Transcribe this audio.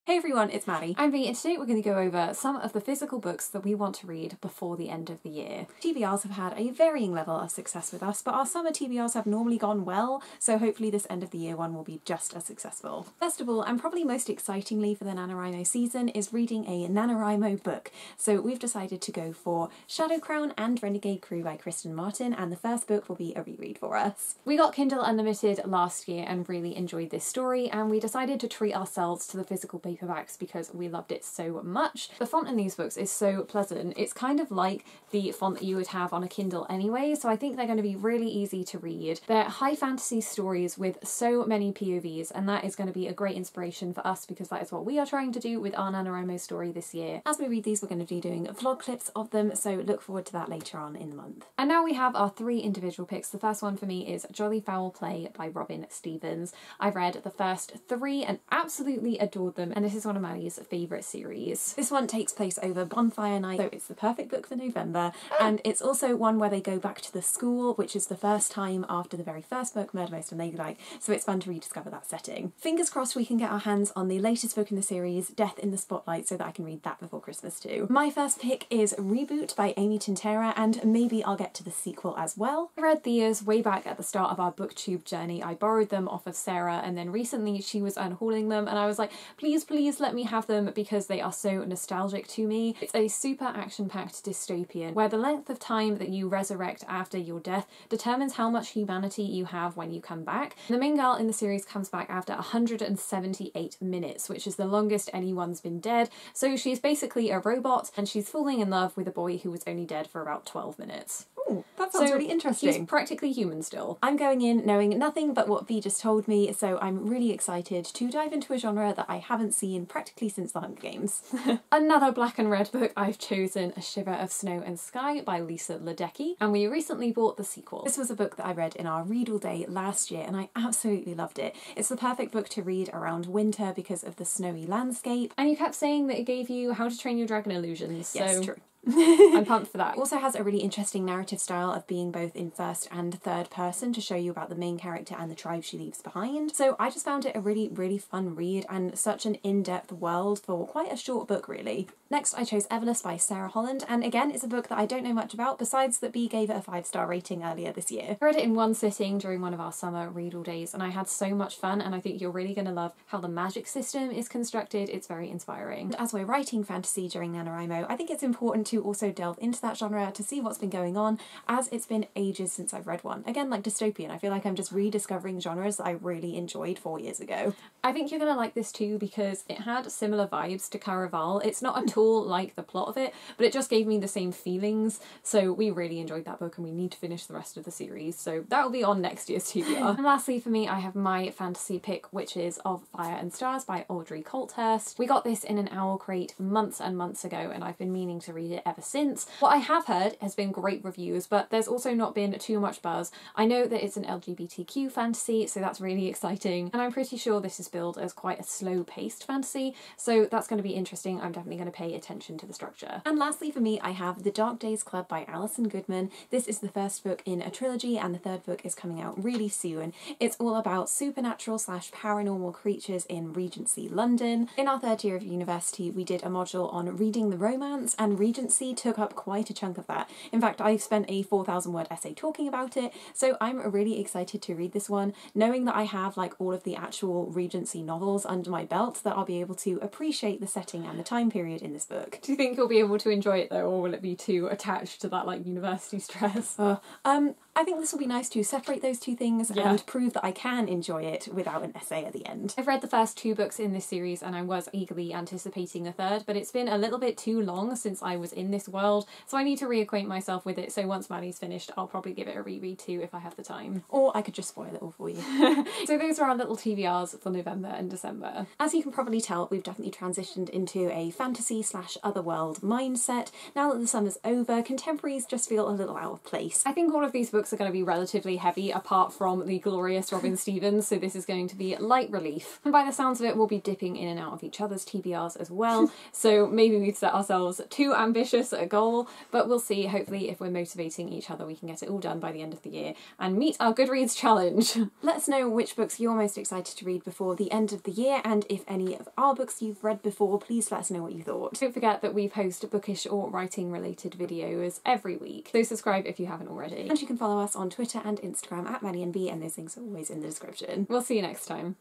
Hey everyone, it's Maddie. I'm V, and today we're going to go over some of the physical books that we want to read before the end of the year. TBRs have had a varying level of success with us, but our summer TBRs have normally gone well, so hopefully this end of the year one will be just as successful. First of all, and probably most excitingly for the NaNoWriMo season, is reading a NaNoWriMo book. So we've decided to go for Shadow Crown and Renegade Crew by Kristen Martin, and the first book will be a reread for us. We got Kindle Unlimited last year and really enjoyed this story, and we decided to treat ourselves to the physical paperbacks because we loved it so much. The font in these books is so pleasant. It's kind of like the font that you would have on a Kindle anyway, so I think they're going to be really easy to read. They're high fantasy stories with so many POVs, and that is going to be a great inspiration for us because that is what we are trying to do with our NaNoWriMo story this year. As we read these, we're going to be doing vlog clips of them, so look forward to that later on in the month. And now we have our three individual picks. The first one for me is Jolly Foul Play by Robin Stevens. I've read the first three and absolutely adored them, and this is one of Maddie's favourite series. This one takes place over Bonfire Night, so it's the perfect book for November, and it's also one where they go back to the school, which is the first time after the very first book, Murder Most and Ladylike, so it's fun to rediscover that setting. Fingers crossed we can get our hands on the latest book in the series, Death in the Spotlight, so that I can read that before Christmas too. My first pick is Reboot by Amy Tintera, and maybe I'll get to the sequel as well. I read these way back at the start of our booktube journey. I borrowed them off of Sara, and then recently she was unhauling them, and I was like, please let me have them because they are so nostalgic to me. It's a super action-packed dystopian where the length of time that you resurrect after your death determines how much humanity you have when you come back. The main girl in the series comes back after 178 minutes, which is the longest anyone's been dead, so she's basically a robot and she's falling in love with a boy who was only dead for about 12 minutes. Ooh, that sounds really interesting. He's practically human still. I'm going in knowing nothing but what V just told me, so I'm really excited to dive into a genre that I haven't seen practically since the Hunger Games. Another black and red book I've chosen, A Shiver of Snow and Sky by Lydeckke, and we recently bought the sequel. This was a book that I read in our read all day last year and I absolutely loved it. It's the perfect book to read around winter because of the snowy landscape. And you kept saying that it gave you How to Train Your Dragon illusions. Yes, so true. I'm pumped for that. It also has a really interesting narrative style of being both in first and third person to show you about the main character and the tribe she leaves behind. So I just found it a really fun read and such an in-depth world for quite a short book really. Next I chose Everless by Sara, Holland, and again it's a book that I don't know much about besides that B gave it a 5-star rating earlier this year. I read it in one sitting during one of our summer read all days and I had so much fun, and I think you're really going to love how the magic system is constructed. It's very inspiring. And as we're writing fantasy during NaNoWriMo, I think it's important to also delve into that genre to see what's been going on, as it's been ages since I've read one. Again, like dystopian, I feel like I'm just rediscovering genres that I really enjoyed 4 years ago. I think you're going to like this too because it had similar vibes to Caraval. It's not at all like the plot of it, but it just gave me the same feelings, so we really enjoyed that book and we need to finish the rest of the series, so that will be on next year's TBR. And lastly for me, I have my fantasy pick, which is Of Fire and Stars by Audrey Colthurst. We got this in an owl crate months and months ago and I've been meaning to read it ever since. What I have heard has been great reviews, but there's also not been too much buzz. I know that it's an LGBTQ fantasy, so that's really exciting, and I'm pretty sure this is billed as quite a slow-paced fantasy, so that's going to be interesting. I'm definitely going to pay attention to the structure. And lastly for me, I have The Dark Days Club by Alison Goodman. This is the first book in a trilogy and the third book is coming out really soon. It's all about supernatural / paranormal creatures in Regency, London. In our third year of university, we did a module on reading the romance, and Regency took up quite a chunk of that. In fact, I've spent a 4,000 word essay talking about it, so I'm really excited to read this one, knowing that I have like all of the actual Regency novels under my belt, that I'll be able to appreciate the setting and the time period in this book. Do you think you'll be able to enjoy it though, or will it be too attached to that like university stress? I think this will be nice to separate those two things and prove that I can enjoy it without an essay at the end. I've read the first 2 books in this series and I was eagerly anticipating a third, but it's been a little bit too long since I was in this world, so I need to reacquaint myself with it, so once Maddie's finished I'll probably give it a reread too if I have the time. Or I could just spoil it all for you. So those are our little TBRs for November and December. As you can probably tell, we've definitely transitioned into a fantasy / otherworld mindset. Now that the summer's over, contemporaries just feel a little out of place. I think all of these books books are going to be relatively heavy apart from the glorious Robin Stevens, so this is going to be light relief. And by the sounds of it, we'll be dipping in and out of each other's TBRs as well, so maybe we've set ourselves too ambitious a goal, but we'll see. Hopefully if we're motivating each other we can get it all done by the end of the year and meet our Goodreads challenge. Let us know which books you're most excited to read before the end of the year, and if any of our books you've read before, please let us know what you thought. Don't forget that we post bookish or writing related videos every week, so subscribe if you haven't already. And you can follow us on Twitter and Instagram at MaddieandB, and those links are always in the description. We'll see you next time.